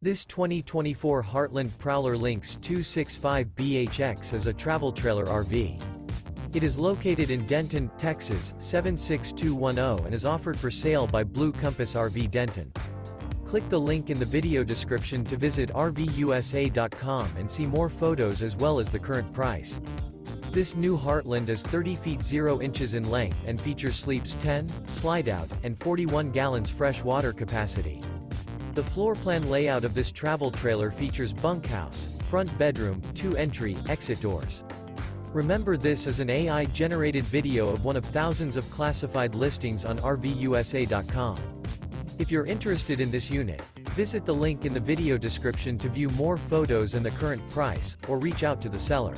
This 2024 Heartland Prowler Lynx 265BHX is a travel trailer RV. It is located in Denton, Texas, 76210 and is offered for sale by Blue Compass RV Denton. Click the link in the video description to visit RVUSA.com and see more photos as well as the current price. This new Heartland is 30 feet 0 inches in length and features sleeps 10, Slideout, and 41 gallons fresh water capacity. The floor plan layout of this travel trailer features bunkhouse, front bedroom, 2 entry, exit doors. Remember, this is an AI-generated video of one of thousands of classified listings on RVUSA.com. If you're interested in this unit, visit the link in the video description to view more photos and the current price, or reach out to the seller.